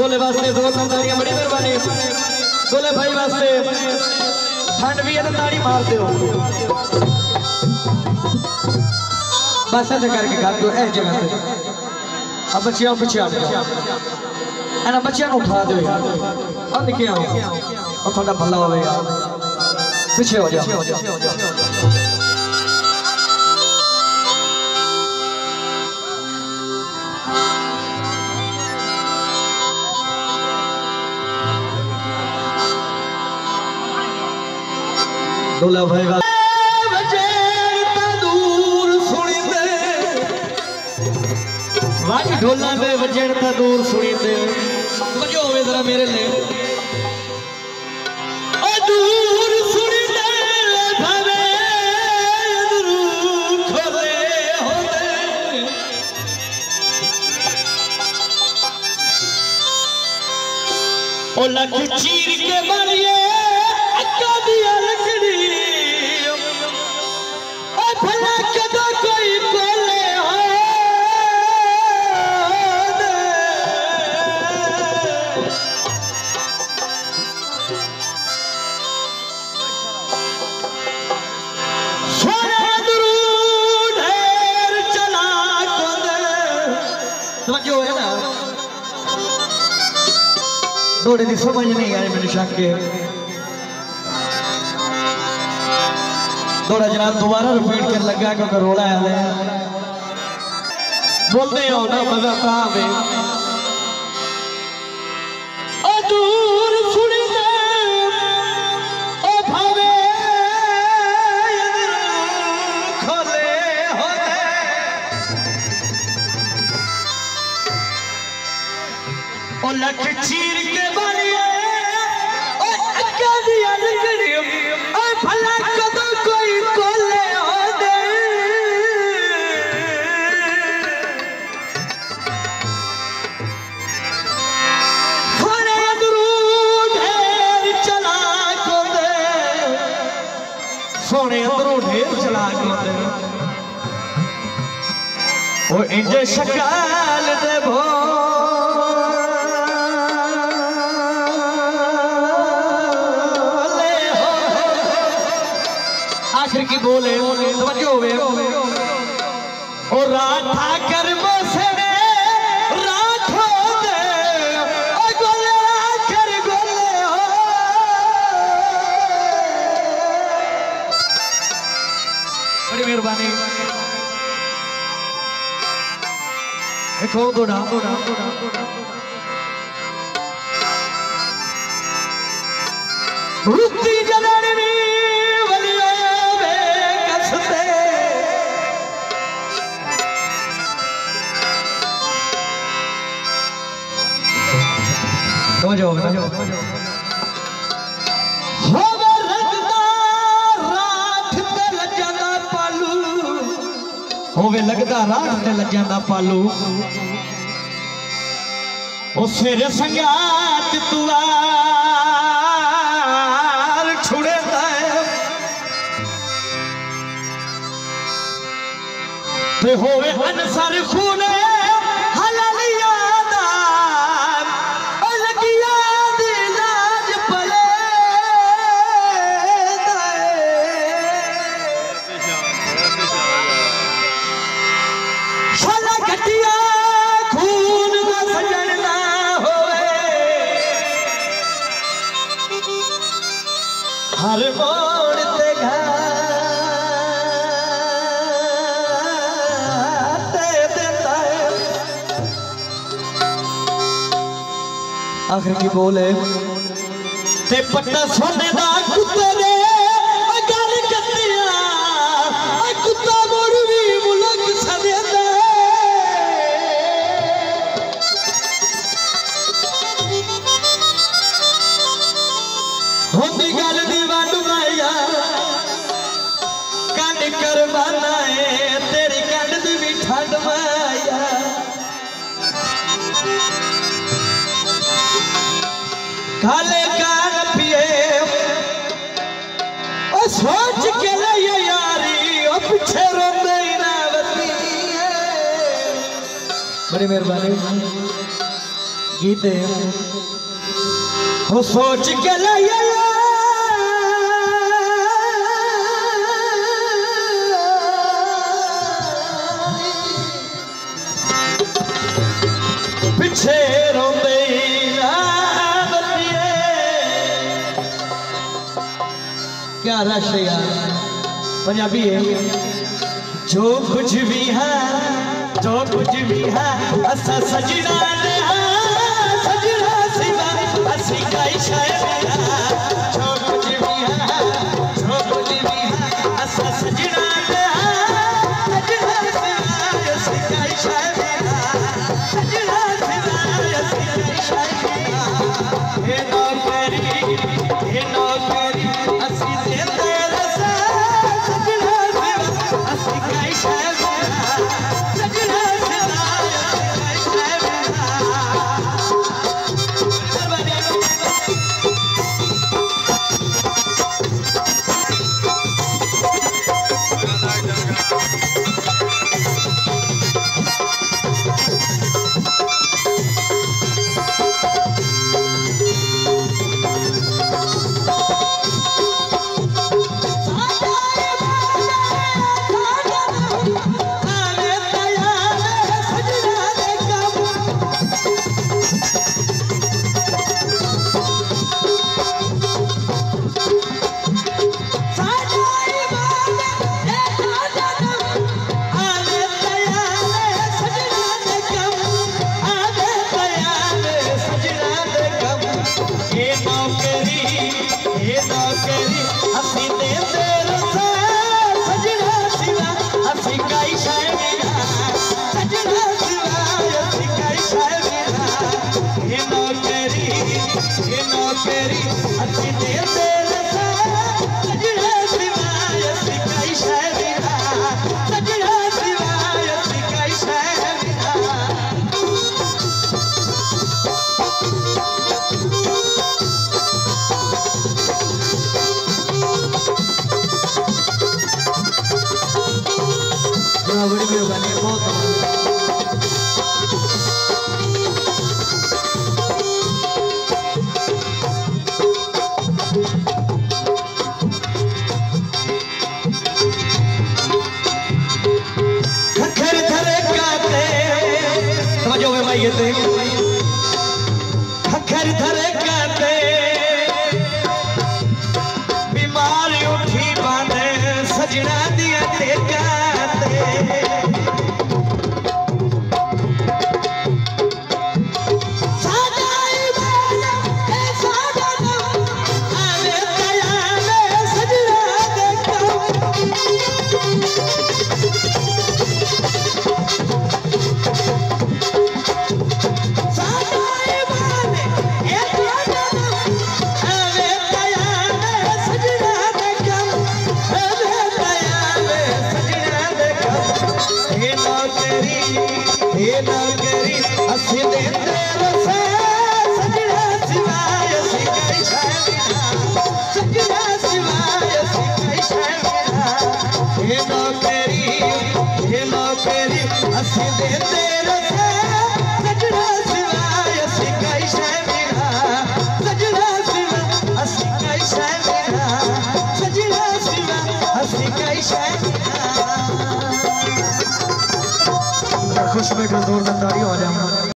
गोले वास्ते जोरदार तालियां, बड़ी मेहरबानी। गोले भाई वास्ते ठंड भी है तो ताड़ी मार दो बस ऐसे करके कर दो इस जगह से। अब बच्चियों पीछे आ जाओ, ना बच्चियों को उठा दो यार, और निके आओ और थोड़ा भला हो यार, पीछे हो जाओ। डोला भरेगा ढोला में वजन था दूर सुनी दे बजो होवे जरा मेरे लिए ओ दूर सुनी दे भावे अंदरू खोले होते ओ लख चीर के मारिए अक्का दिया लकड़ी ओ भला कदा कोई कोले जो है ना थोड़ी सी समझ नहीं आई मैंने शक के थोड़ा जनाब दोबारा रिपीट कर लगा क्योंकि रोला है बोलते हो ना मजा कहाँ पे दूर सुनी दे ओ भावे खोले होते ओ लख चीर के बारिए ओ अक्का दिया लकड़ी ओ भला कदों कोई कोले हो दे खोले अंदरू ढेर चला को दे सोने अंदरू ढेर चला को दे ओ इंजे शकाल दे भो की बोले समझो वे और रात कर बसने रात हो दे ओ गोले कर गोले हो बड़ी मेहरबानी देखो दो रुती जलनी समझो होवे लगदा रात ते लग जांदा पालू ओ सिर संगात तुआर छुड़ेदा ते होवे अनसर खूने हर मोड़ ते घाटे देता है आखिर की बोले ते पट्टा सोने दा कुत्ते ने गल कतिया कुत्ता मोड़ भी मुलक सदेदा होंदी गल दी वाडू माया कंड करवाना है तेरी कंड दी भी ठंड माया काले कान पिए ओ सोच के लिए यारी ओ पीछे रोंदे ना बती बड़ी मेहरबानी गीते हो सोच के लाया पीछे रोंदे क्या रश है यार पंजाबी है। जो कुछ भी है जो कुछ भी है असा सजना ने सजना सिवा असी काई शायद जो कुछ भी है जो कुछ भी है असा सजना ने सजना सिवा असी काई शायद सजना सिवा असी काई शायद हे नौकरी असी देते रसा सजना सिवा असी काई शायद सजना सिवा असी काई खखर धरे काते बीमारी उठी बांधे सजना दिया ते काते सादाई बाना ए सादा आवे तयाले सजना दे खुश में जोरदार तालियां हो जाए।